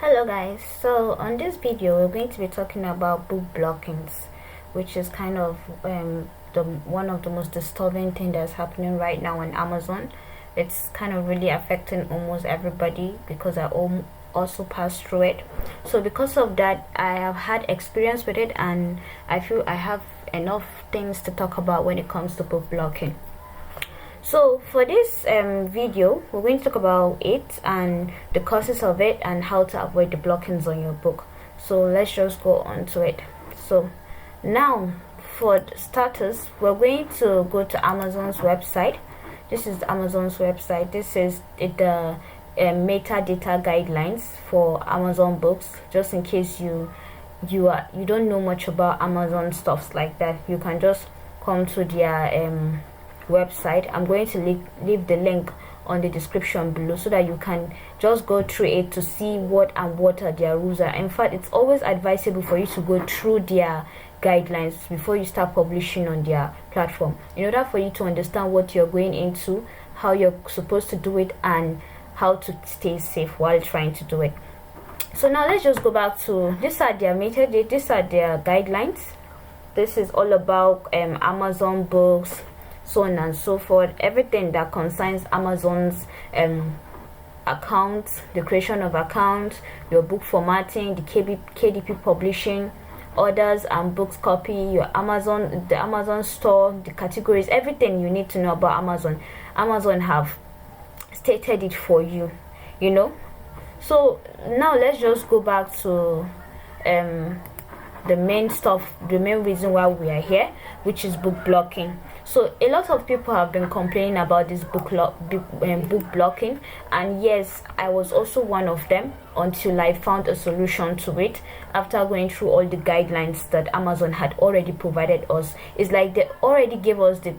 Hello guys, so on this video we're going to be talking about book blockings, which is kind of one of the most disturbing thing that's happening right now on Amazon. It's kind of really affecting almost everybody because I also passed through it. So because of that, I have had experience with it, and I feel I have enough things to talk about when it comes to book blocking. So for this video, we're going to talk about it and the causes of it and how to avoid the blockings on your book. So let's just go on to it. So now for starters, we're going to go to Amazon's website. This is Amazon's website. This is the metadata guidelines for Amazon books, just in case you don't know much about Amazon stuffs like that. You can just come to their website. I'm going to leave the link on the description below so that you can just go through it to see what are their rules are. In fact, it's always advisable for you to go through their guidelines before you start publishing on their platform, in order for you to understand what you're going into, how you're supposed to do it, and how to stay safe while trying to do it. So now let's just go back to these are their guidelines. This is all about Amazon books, so on and so forth, everything that concerns Amazon's accounts, the creation of accounts, your book formatting, the KDP publishing, orders and books copy, the Amazon store, the categories, everything you need to know about Amazon have stated it for you, So now let's just go back to the main reason why we are here, which is book blocking. So a lot of people have been complaining about this book blocking, and yes, I was also one of them until I found a solution to it after going through all the guidelines that Amazon had already provided us. It's like they already gave us the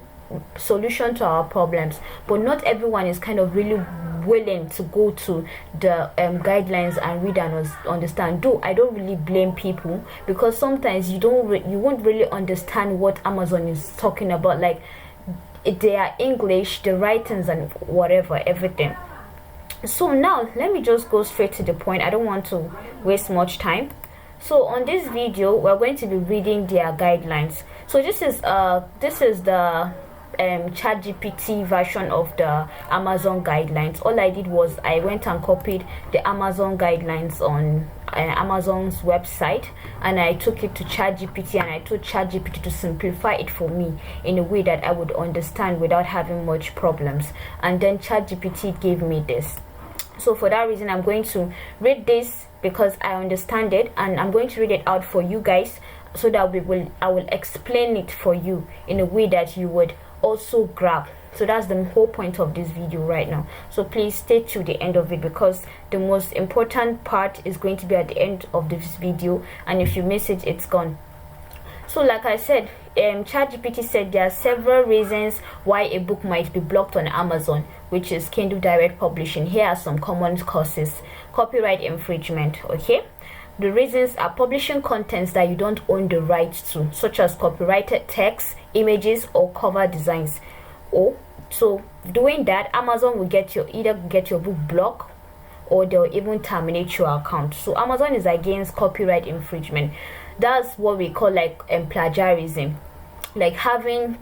solution to our problems, but not everyone is kind of really willing to go to the guidelines and read and understand. Though I don't really blame people, because sometimes you won't really understand what Amazon is talking about, like their English, the writings and whatever, everything. So now let me just go straight to the point. I don't want to waste much time. So on this video we're going to be reading their guidelines. So this is the ChatGPT version of the Amazon guidelines. All I did was I went and copied the Amazon guidelines on Amazon's website, and I took it to ChatGPT, and I told ChatGPT to simplify it for me in a way that I would understand without having much problems, and then ChatGPT gave me this. So for that reason, I'm going to read this because I understand it, and I'm going to read it out for you guys so that I will explain it for you in a way that you would also grab. So that's the whole point of this video right now. So please stay to the end of it, because the most important part is going to be at the end of this video, and if you miss it, it's gone. So like I said, ChatGPT said there are several reasons why a book might be blocked on Amazon, which is Kindle Direct Publishing. Here are some common causes. Copyright infringement. Okay, the reasons are publishing contents that you don't own the rights to, such as copyrighted text, images, or cover designs. So doing that, Amazon will either get your book blocked, or they'll even terminate your account. So Amazon is against copyright infringement. That's what we call like plagiarism, like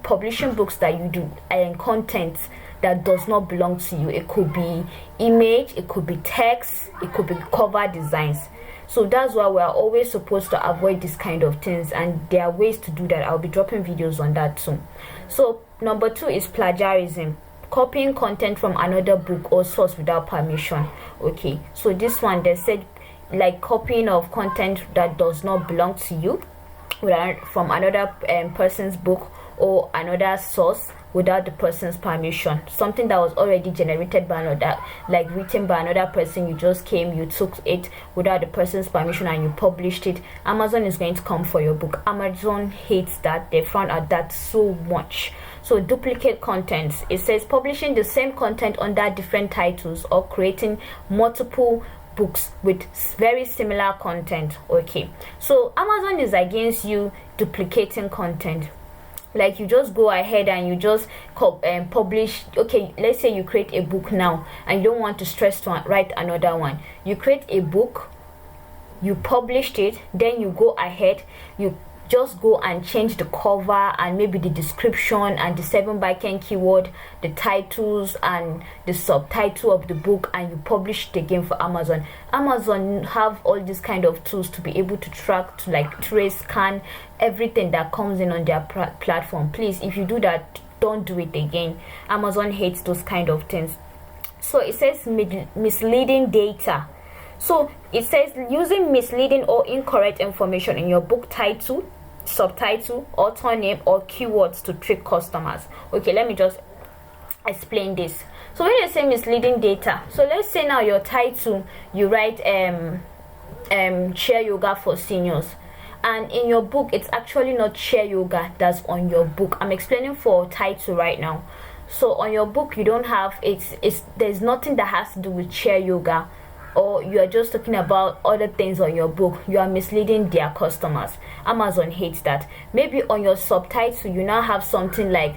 publishing books that you do and content that does not belong to you. It could be image, it could be text, it could be cover designs. So that's why we are always supposed to avoid this kind of things, and there are ways to do that. I'll be dropping videos on that soon. So number 2 is plagiarism, copying content from another book or source without permission. Okay, so this one, they said like copying of content that does not belong to you from another person's book or another source without the person's permission, something that was already generated by another, like written by another person. You just came, you took it without the person's permission, and you published it. Amazon is going to come for your book. Amazon hates that. They frown at that so much. So duplicate contents, it says publishing the same content under different titles or creating multiple books with very similar content. Okay, so Amazon is against you duplicating content. Like you just go ahead and you just publish. Okay, let's say you create a book now and you don't want to stress to write another one. You create a book you published it, then you go ahead, you just go and change the cover and maybe the description and the 7 by 10 keyword, the titles and the subtitle of the book, and you publish it again for Amazon. Amazon have all these kind of tools to be able to track, to like trace, scan everything that comes in on their platform. Please, if you do that, don't do it again. Amazon hates those kind of things. So it says misleading data. So it says using misleading or incorrect information in your book title, subtitle, author name, or keywords to trick customers. Okay, let me just explain this. So when you say misleading data, so let's say now your title, you write chair yoga for seniors, and in your book it's actually not chair yoga that's on your book. I'm explaining for title right now. So on your book you don't have there's nothing that has to do with chair yoga, or you are just talking about other things on your book. You are misleading their customers. Amazon hates that. Maybe on your subtitle you now have something like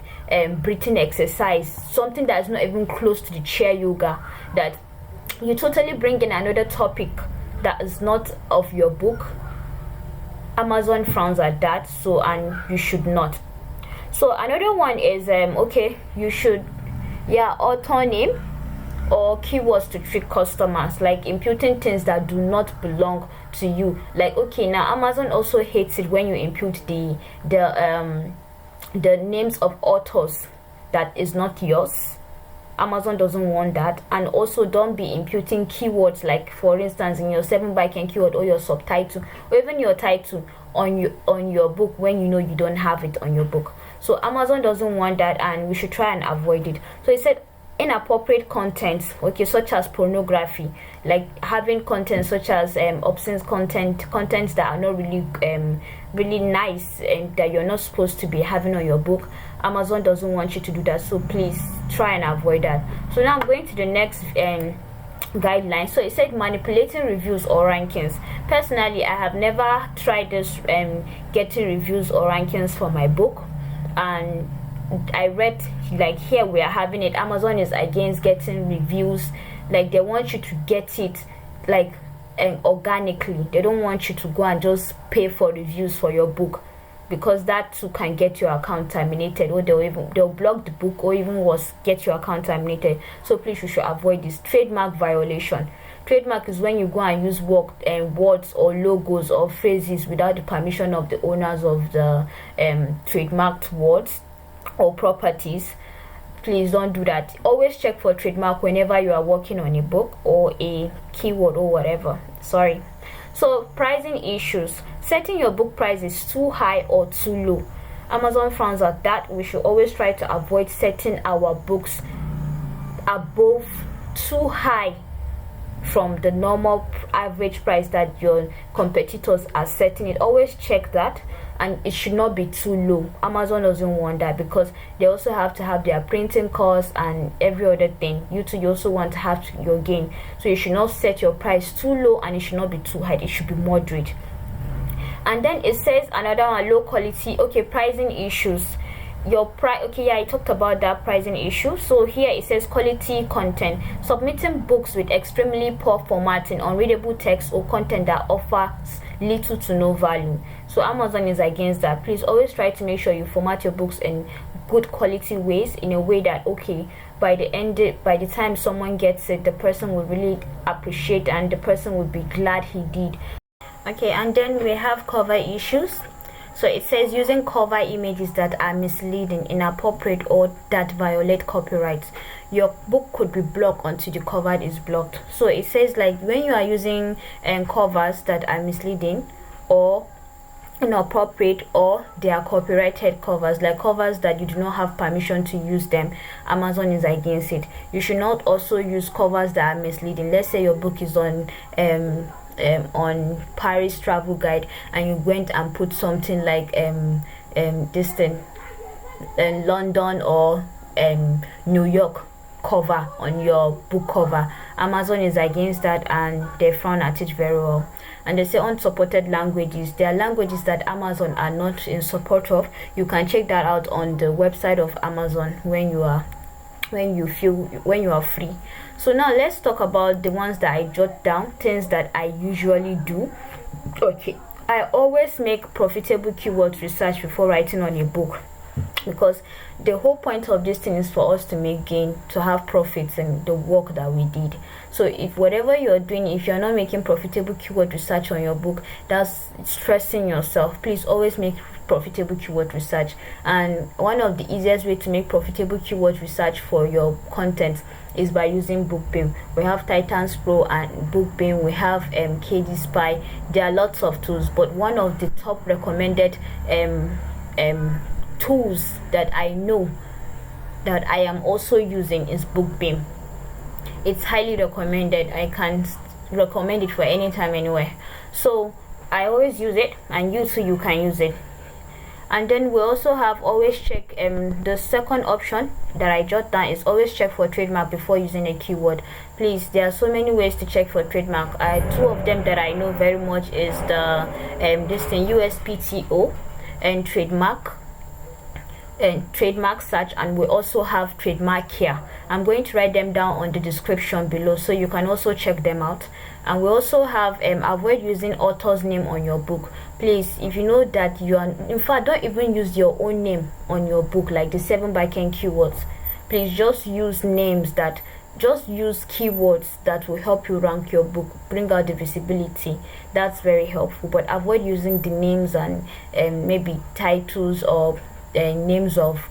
breathing exercise, something that is not even close to the chair yoga, that you totally bring in another topic that is not of your book. Amazon frowns at that, so, and you should not. So another one is okay, you should, author name or keywords to trick customers, like imputing things that do not belong to you. Like, okay, now Amazon also hates it when you impute the names of authors that is not yours. Amazon doesn't want that. And also don't be imputing keywords, like for instance in your 7 by 10 keyword or your subtitle or even your title on your book when you know you don't have it on your book. So Amazon doesn't want that, and we should try and avoid it. So it said inappropriate content, okay, such as pornography, like having content such as obscene contents that are not really nice and that you're not supposed to be having on your book. Amazon doesn't want you to do that, so please try and avoid that. So now I'm going to the next guideline. So it said manipulating reviews or rankings. Personally, I have never tried this getting reviews or rankings for my book, and I read, like, here we are having it. Amazon is against getting reviews. Like, they want you to get it like organically. They don't want you to go and just pay for reviews for your book, because that too can get your account terminated, or they'll block the book, or even worse, get your account terminated. So please, you should avoid this. Trademark violation. Trademark is when you go and use words or logos or phrases without the permission of the owners of the trademarked words or properties. Please don't do that. Always check for trademark whenever you are working on a book or a keyword or whatever. Sorry. So pricing issues. Setting your book prices too high or too low. Amazon frowns at that. We should always try to avoid setting our books above too high from the normal average price that your competitors are setting it. Always check that, and it should not be too low. Amazon doesn't want that, because they also have to have their printing costs and every other thing. You also want to have your gain, so you should not set your price too low, and it should not be too high. It should be moderate. And then it says another one, low quality. Okay, pricing issues. Your price, okay, I talked about that pricing issue. So here it says quality content. Submitting books with extremely poor formatting, unreadable text, or content that offers little to no value. So Amazon is against that. Please always try to make sure you format your books in good quality ways, in a way that, okay, by the time someone gets it, the person will really appreciate, and the person will be glad he did. Okay, and then we have cover issues. So it says using cover images that are misleading, inappropriate, or that violate copyrights. Your book could be blocked until the cover is blocked. So it says, like, when you are using covers that are misleading or inappropriate, or they are copyrighted covers, like covers that you do not have permission to use them, Amazon is against it. You should not also use covers that are misleading. Let's say your book is on Paris travel guide, and you went and put something like this thing in London or New York cover on your book cover. Amazon is against that, and they frown at it very well. And they say unsupported languages. There are languages that Amazon are not in support of. You can check that out on the website of Amazon when you are free. So now let's talk about the ones that I jot down, things that I usually do Okay, I always make profitable keyword research before writing on a book, because the whole point of this thing is for us to make gain, to have profits in the work that we did. So if whatever you're doing, if you're not making profitable keyword research on your book, that's stressing yourself. Please always make profitable keyword research. And one of the easiest way to make profitable keyword research for your content is by using BookBeam. We have Titans Pro and BookBeam. We have KD Spy. There are lots of tools, but one of the top recommended tools that I know that I am also using is BookBeam. It's highly recommended. I can recommend it for any time, anywhere. So I always use it, and you too, you can use it. And then we also have always check the second option that I jot down is always check for trademark before using a keyword. Please, there are so many ways to check for trademark. Two of them that I know very much is the this thing, USPTO and trademark search, and we also have trademark here. I'm going to write them down on the description below, so you can also check them out. And we also have avoid using author's name on your book. Please, if you know that you are, in fact, don't even use your own name on your book, like the 7 by 10 keywords. Please just use names that, just use keywords that will help you rank your book, bring out the visibility. That's very helpful. But avoid using the names and maybe titles or names of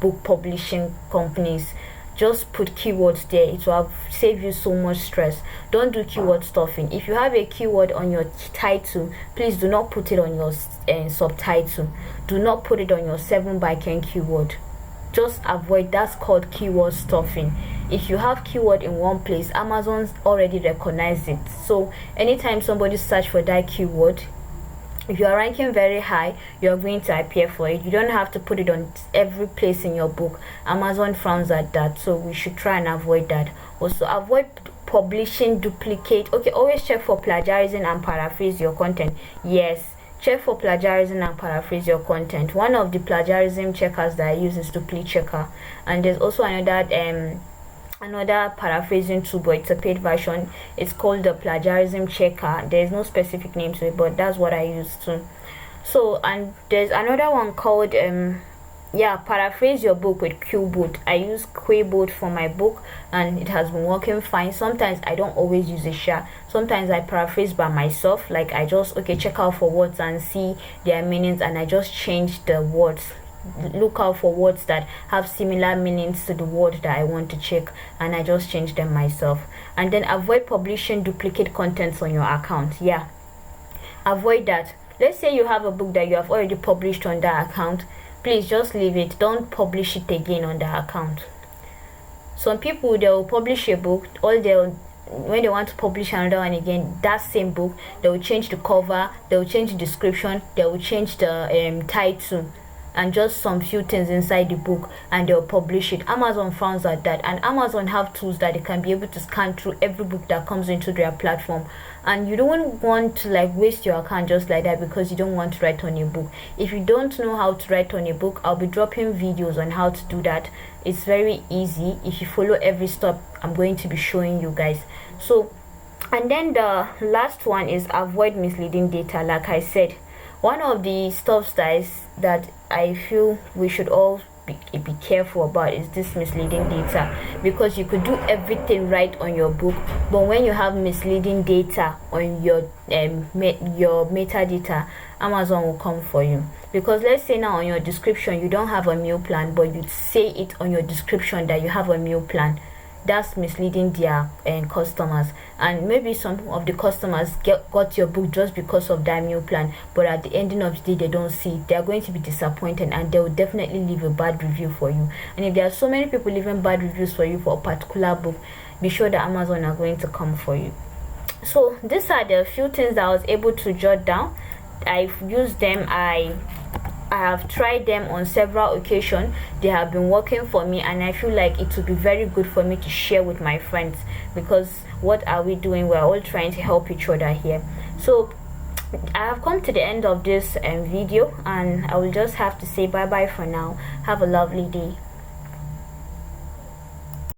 book publishing companies. Just put keywords there. It will save you so much stress. Don't do keyword stuffing. If you have a keyword on your title, please do not put it on your subtitle. Do not put it on your 7 by 10 keyword. Just avoid. That's called keyword stuffing. If you have keyword in one place, Amazon's already recognized it. So anytime somebody search for that keyword, if you are ranking very high, you're going to appear for it. You don't have to put it on every place in your book. Amazon frowns at that, so we should try and avoid that. Also, avoid publishing duplicate. Okay, always check for plagiarism and paraphrase your content. Yes, check for plagiarism and paraphrase your content. One of the plagiarism checkers that I use is Dupli Checker, and there's also another paraphrasing tool, but it's a paid version. It's called the plagiarism checker. There's no specific name to it, but that's what I use too. So, and there's another one called paraphrase your book with Qboot. I use Qboot for my book, and it has been working fine. Sometimes I don't always use a share. Sometimes I paraphrase by myself, like I just check out for words and see their meanings, and I just change the words. Look out for words that have similar meanings to the word that I want to check, and I just change them myself. And then avoid publishing duplicate contents on your account. Yeah, avoid that. Let's say you have a book that you have already published on that account. Please just leave it. Don't publish it again on that account. Some people, they will publish a book, when they want to publish another one again, that same book, they will change the cover, they will change the description, they will change the title and just some few things inside the book, and they'll publish it. Amazon frowns at that, and Amazon have tools that they can be able to scan through every book that comes into their platform, and you don't want to waste your account just like that because you don't want to write on a book. If you don't know how to write on a book, I'll be dropping videos on how to do that. It's very easy. If you follow every step I'm going to be showing you guys. So, and then the last one is avoid misleading data. Like I said, one of the stuff that I feel we should all be careful about is this misleading data, because you could do everything right on your book, but when you have misleading data on your metadata, Amazon will come for you. Because let's say now on your description you don't have a meal plan, but you say it on your description that you have a meal plan. That's misleading their customers, and maybe some of the customers got your book just because of that meal plan, but at the ending of the day they don't see it. They're going to be disappointed, and they will definitely leave a bad review for you. And if there are so many people leaving bad reviews for you for a particular book, be sure that Amazon are going to come for you. So these are the few things that I was able to jot down. I've used them. I have tried them on several occasions. They have been working for me, and I feel like it would be very good for me to share with my friends, because what are we doing? We're all trying to help each other here. So I have come to the end of this video, and I will just have to say bye bye for now. Have a lovely day.